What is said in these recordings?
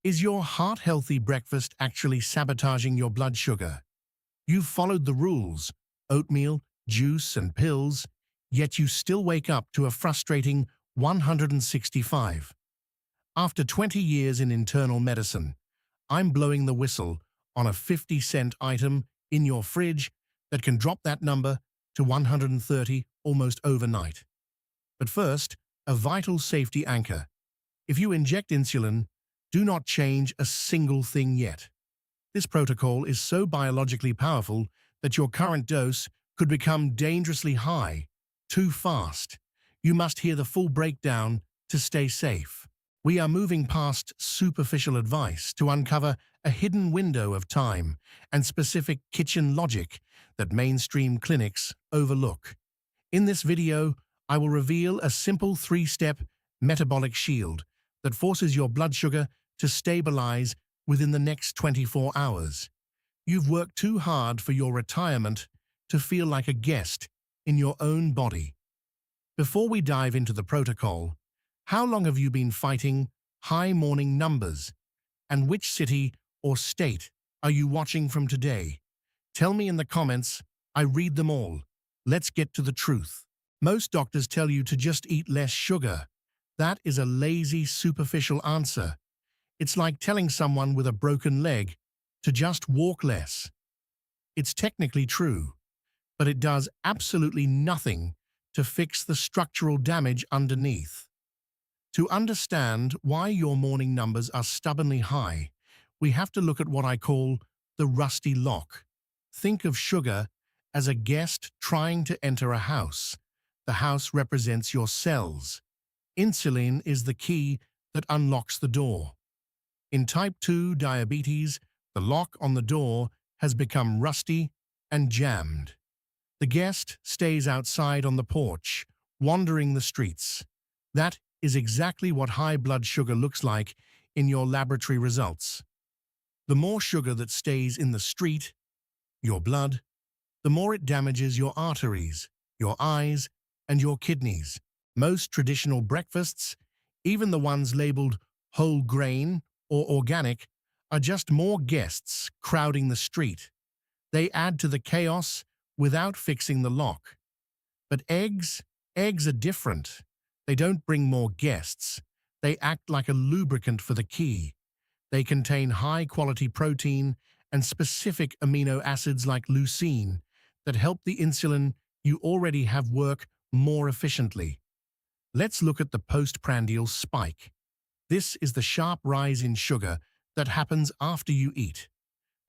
Is your heart-healthy breakfast actually sabotaging your blood sugar? You've followed the rules, oatmeal, juice, and pills, yet you still wake up to a frustrating 165. After 20 years in internal medicine, I'm blowing the whistle on a 50-cent item in your fridge that can drop that number to 130 almost overnight. But first, a vital safety anchor. If you inject insulin, do not change a single thing yet. This protocol is so biologically powerful that your current dose could become dangerously high, too fast. You must hear the full breakdown to stay safe. We are moving past superficial advice to uncover a hidden window of time and specific kitchen logic that mainstream clinics overlook. In this video, I will reveal a simple 3-step metabolic shield that forces your blood sugar to stabilize within the next 24 hours. You've worked too hard for your retirement to feel like a guest in your own body. Before we dive into the protocol, how long have you been fighting high morning numbers? And which city or state are you watching from today? Tell me in the comments. I read them all. Let's get to the truth. Most doctors tell you to just eat less sugar. That is a lazy, superficial answer. It's like telling someone with a broken leg to just walk less. It's technically true, but it does absolutely nothing to fix the structural damage underneath. To understand why your morning numbers are stubbornly high, we have to look at what I call the rusty lock. Think of sugar as a guest trying to enter a house. The house represents your cells. Insulin is the key that unlocks the door. In type 2 diabetes, the lock on the door has become rusty and jammed. The guest stays outside on the porch, wandering the streets. That is exactly what high blood sugar looks like in your laboratory results. The more sugar that stays in the street, your blood, the more it damages your arteries, your eyes, and your kidneys. Most traditional breakfasts, even the ones labeled whole grain or organic, are just more guests crowding the street. They add to the chaos without fixing the lock. But eggs are different. They don't bring more guests. They act like a lubricant for the key. They contain high-quality protein and specific amino acids like leucine that help the insulin you already have work more efficiently. Let's look at the postprandial spike. This is the sharp rise in sugar that happens after you eat.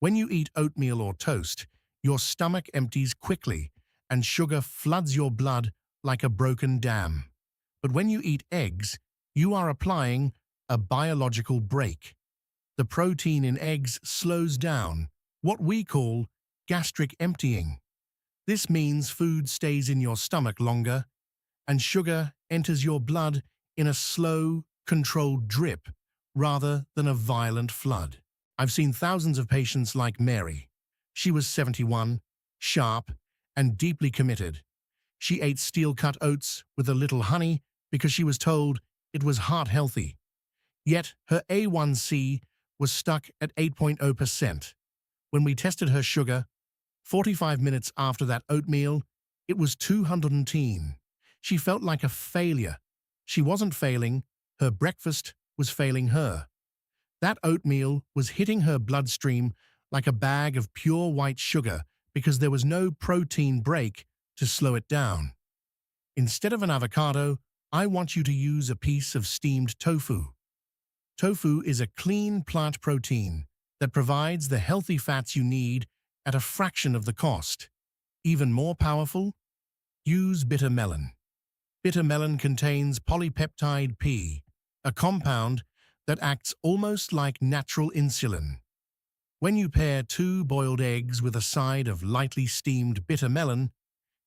When you eat oatmeal or toast, your stomach empties quickly and sugar floods your blood like a broken dam. But when you eat eggs, you are applying a biological brake. The protein in eggs slows down, what we call gastric emptying. This means food stays in your stomach longer, and sugar enters your blood in a slow, controlled drip rather than a violent flood. I've seen thousands of patients like Mary. She was 71, sharp, and deeply committed. She ate steel-cut oats with a little honey because she was told it was heart-healthy. Yet her A1C was stuck at 8.0%. When we tested her sugar, 45 minutes after that oatmeal, it was 210. She felt like a failure. She wasn't failing, her breakfast was failing her. That oatmeal was hitting her bloodstream like a bag of pure white sugar because there was no protein break to slow it down. Instead of an avocado, I want you to use a piece of steamed tofu. Tofu is a clean plant protein that provides the healthy fats you need at a fraction of the cost. Even more powerful? Use bitter melon. Bitter melon contains polypeptide P, a compound that acts almost like natural insulin. When you pair 2 boiled eggs with a side of lightly steamed bitter melon,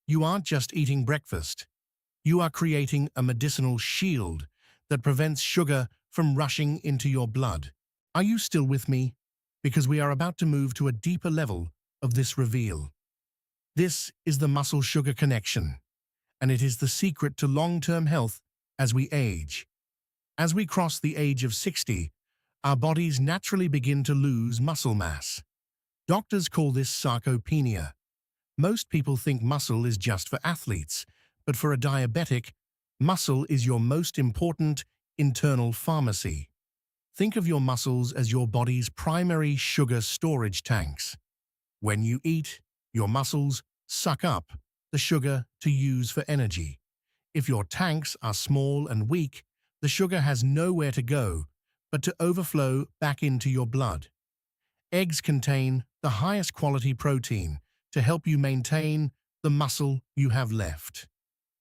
you aren't just eating breakfast. You are creating a medicinal shield that prevents sugar from rushing into your blood. Are you still with me? Because we are about to move to a deeper level of this reveal. This is the muscle-sugar connection, and it is the secret to long-term health as we age. As we cross the age of 60, our bodies naturally begin to lose muscle mass. Doctors call this sarcopenia. Most people think muscle is just for athletes, but for a diabetic, muscle is your most important internal pharmacy. Think of your muscles as your body's primary sugar storage tanks. When you eat, your muscles suck up the sugar to use for energy. If your tanks are small and weak, the sugar has nowhere to go but to overflow back into your blood. Eggs contain the highest quality protein to help you maintain the muscle you have left.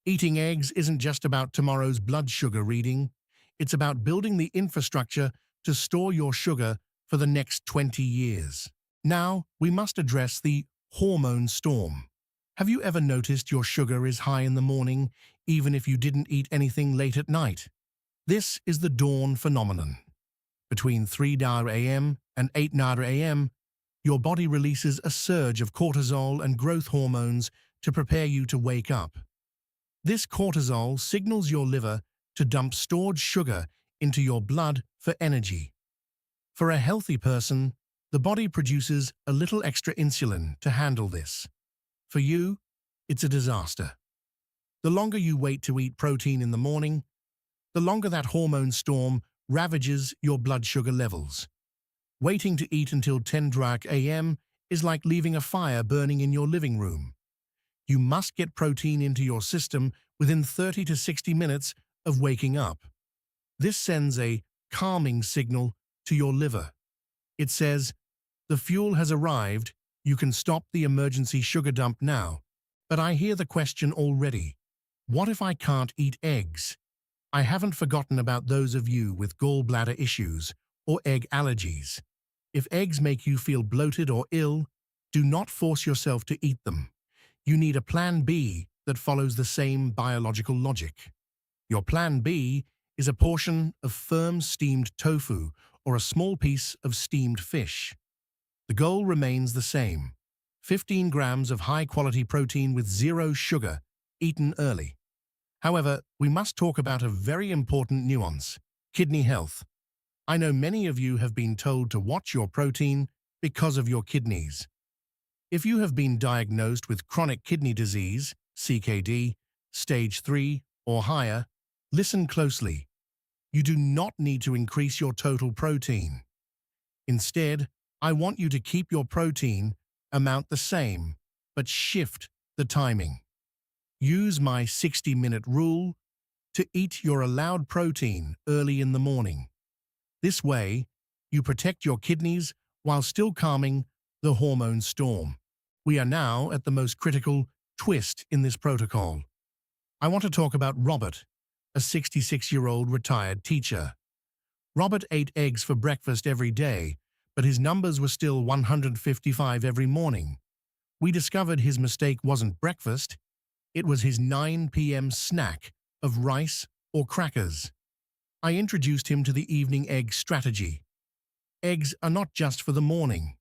Eating eggs isn't just about tomorrow's blood sugar reading, it's about building the infrastructure to store your sugar for the next 20 years. Now, we must address the hormone storm. Have you ever noticed your sugar is high in the morning, even if you didn't eat anything late at night? This is the dawn phenomenon. Between 3 a.m. and 8 a.m., your body releases a surge of cortisol and growth hormones to prepare you to wake up. This cortisol signals your liver to dump stored sugar into your blood for energy. For a healthy person, the body produces a little extra insulin to handle this. For you, it's a disaster. The longer you wait to eat protein in the morning, the longer that hormone storm ravages your blood sugar levels. Waiting to eat until 10 a.m. is like leaving a fire burning in your living room. You must get protein into your system within 30 to 60 minutes of waking up. This sends a calming signal to your liver. It says, "The fuel has arrived, you can stop the emergency sugar dump now." But I hear the question already. What if I can't eat eggs? I haven't forgotten about those of you with gallbladder issues or egg allergies. If eggs make you feel bloated or ill, do not force yourself to eat them. You need a plan B that follows the same biological logic. Your plan B is a portion of firm steamed tofu or a small piece of steamed fish. The goal remains the same: 15 grams of high-quality protein with zero sugar, eaten early. However, we must talk about a very important nuance: kidney health. I know many of you have been told to watch your protein because of your kidneys. If you have been diagnosed with chronic kidney disease, CKD, stage 3 or higher, listen closely. You do not need to increase your total protein. Instead, I want you to keep your protein amount the same, but shift the timing. Use my 60-minute rule to eat your allowed protein early in the morning. This way, you protect your kidneys while still calming the hormone storm. We are now at the most critical twist in this protocol. I want to talk about Robert, a 66-year-old retired teacher. Robert ate eggs for breakfast every day, but his numbers were still 155 every morning. We discovered his mistake wasn't breakfast, it was his 9 p.m. snack of rice or crackers. I introduced him to the evening egg strategy. Eggs are not just for the morning.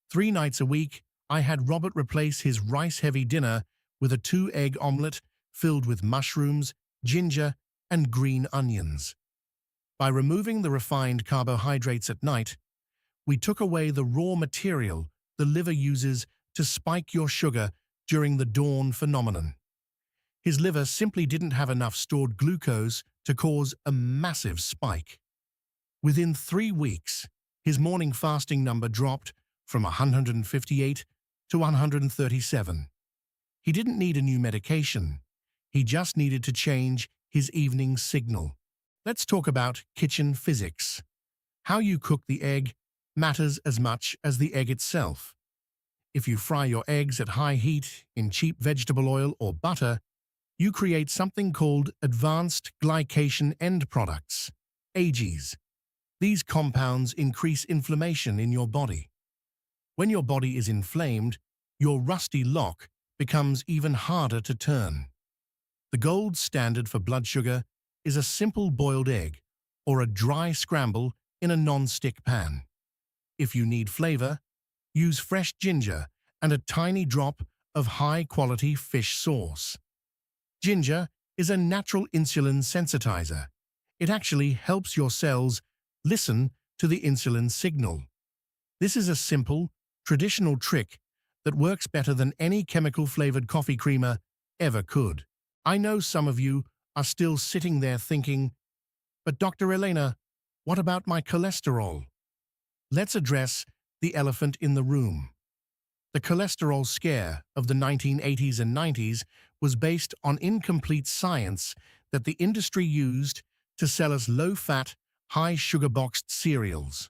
3 nights a week, I had Robert replace his rice-heavy dinner with a 2-egg omelette filled with mushrooms, ginger, and green onions. By removing the refined carbohydrates at night, we took away the raw material the liver uses to spike your sugar during the dawn phenomenon. His liver simply didn't have enough stored glucose to cause a massive spike. Within 3 weeks, his morning fasting number dropped from 158 to 137. He didn't need a new medication. He just needed to change his evening signal. Let's talk about kitchen physics. How you cook the egg matters as much as the egg itself. If you fry your eggs at high heat in cheap vegetable oil or butter, you create something called advanced glycation end products, AGEs. These compounds increase inflammation in your body. When your body is inflamed, your rusty lock becomes even harder to turn. The gold standard for blood sugar is a simple boiled egg or a dry scramble in a non-stick pan. If you need flavor, use fresh ginger and a tiny drop of high-quality fish sauce. Ginger is a natural insulin sensitizer. It actually helps your cells listen to the insulin signal. This is a simple, traditional trick that works better than any chemical-flavored coffee creamer ever could. I know some of you are still sitting there thinking, but Dr. Elena, what about my cholesterol? Let's address the elephant in the room. The cholesterol scare of the 1980s and 90s was based on incomplete science that the industry used to sell us low-fat, high-sugar boxed cereals.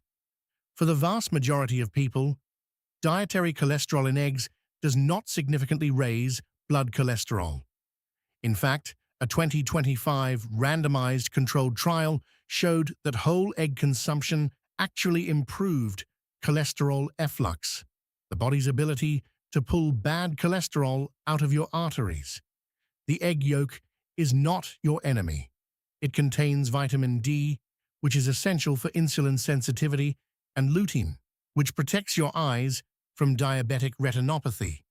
For the vast majority of people, dietary cholesterol in eggs does not significantly raise blood cholesterol. In fact, a 2025 randomized controlled trial showed that whole egg consumption actually improved cholesterol efflux, the body's ability to pull bad cholesterol out of your arteries. The egg yolk is not your enemy. It contains vitamin D, which is essential for insulin sensitivity, and lutein, which protects your eyes from diabetic retinopathy.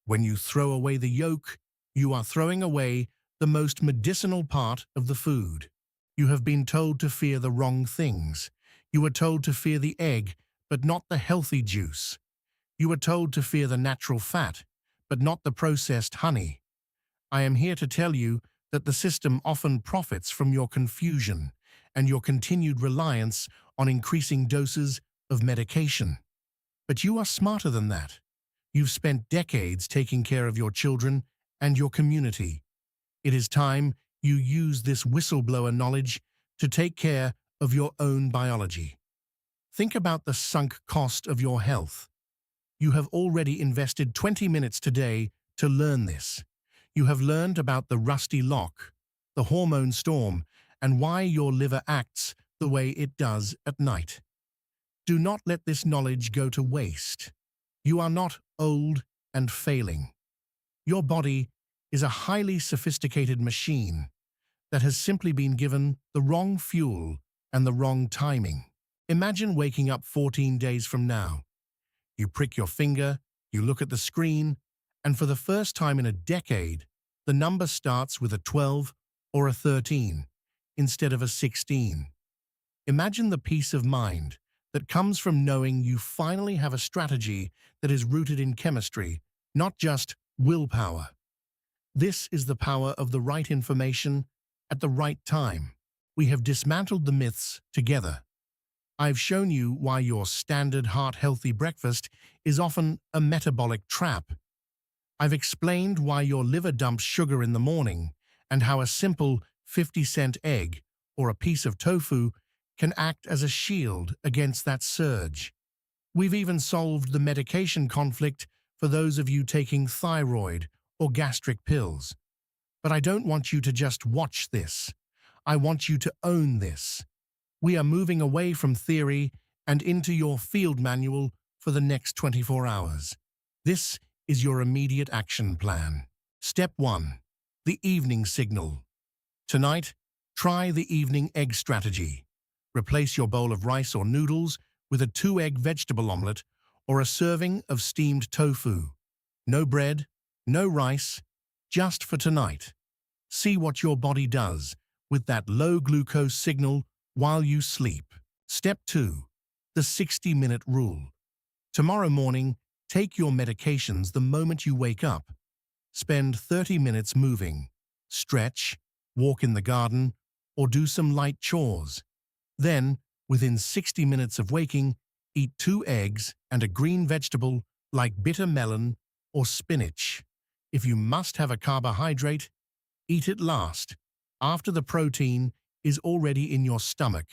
When you throw away the yolk, you are throwing away the most medicinal part of the food. You have been told to fear the wrong things. You were told to fear the egg, but not the healthy juice. You were told to fear the natural fat, but not the processed honey. I am here to tell you that the system often profits from your confusion and your continued reliance on increasing doses of medication. But you are smarter than that. You've spent decades taking care of your children and your community. It is time you use this whistleblower knowledge to take care of your own biology. Think about the sunk cost of your health. You have already invested 20 minutes today to learn this. You have learned about the rusty lock, the hormone storm, and why your liver acts the way it does at night. Do not let this knowledge go to waste. You are not old and failing. Your body is a highly sophisticated machine that has simply been given the wrong fuel and the wrong timing. Imagine waking up 14 days from now. You prick your finger, you look at the screen, and for the first time in a decade, the number starts with a 12 or a 13 instead of a 16. Imagine the peace of mind that comes from knowing you finally have a strategy that is rooted in chemistry, not just willpower. This is the power of the right information at the right time. We have dismantled the myths together. I've shown you why your standard heart-healthy breakfast is often a metabolic trap. I've explained why your liver dumps sugar in the morning and how a simple 50-cent egg or a piece of tofu can act as a shield against that surge. We've even solved the medication conflict for those of you taking thyroid or gastric pills. But I don't want you to just watch this. I want you to own this. We are moving away from theory and into your field manual for the next 24 hours. This is your immediate action plan. Step 1. The evening signal. Tonight, try the evening egg strategy. Replace your bowl of rice or noodles with a 2-egg vegetable omelette or a serving of steamed tofu. No bread, no rice, just for tonight. See what your body does with that low glucose signal while you sleep. Step 2. The 60-minute rule. Tomorrow morning, take your medications the moment you wake up. Spend 30 minutes moving, stretch, walk in the garden, or do some light chores. Then, within 60 minutes of waking, eat 2 eggs and a green vegetable like bitter melon or spinach. If you must have a carbohydrate, eat it last, after the protein is already in your stomach.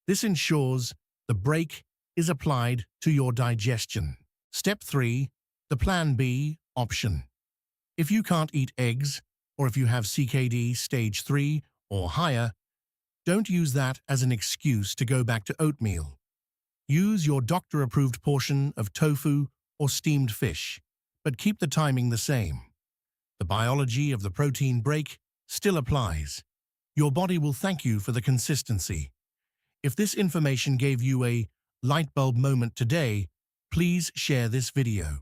This ensures the brake is applied to your digestion. Step 3. The Plan B option. If you can't eat eggs, or if you have CKD stage 3 or higher, don't use that as an excuse to go back to oatmeal. Use your doctor-approved portion of tofu or steamed fish, but keep the timing the same. The biology of the protein break still applies. Your body will thank you for the consistency. If this information gave you a light bulb moment today, please share this video.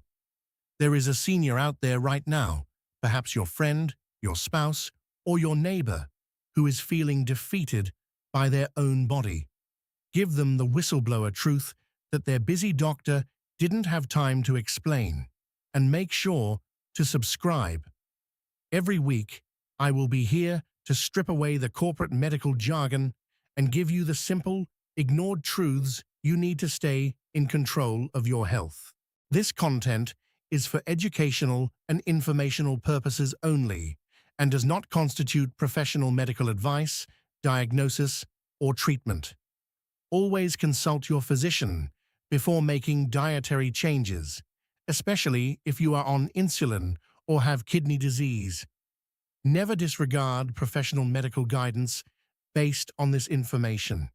There is a senior out there right now, perhaps your friend, your spouse, or your neighbor, who is feeling defeated by their own body. Give them the whistleblower truth that their busy doctor didn't have time to explain. And make sure to subscribe. Every week, I will be here to strip away the corporate medical jargon and give you the simple, ignored truths you need to stay in control of your health. This content is for educational and informational purposes only and does not constitute professional medical advice, diagnosis, or treatment. Always consult your physician before making dietary changes, especially if you are on insulin or have kidney disease. Never disregard professional medical guidance based on this information.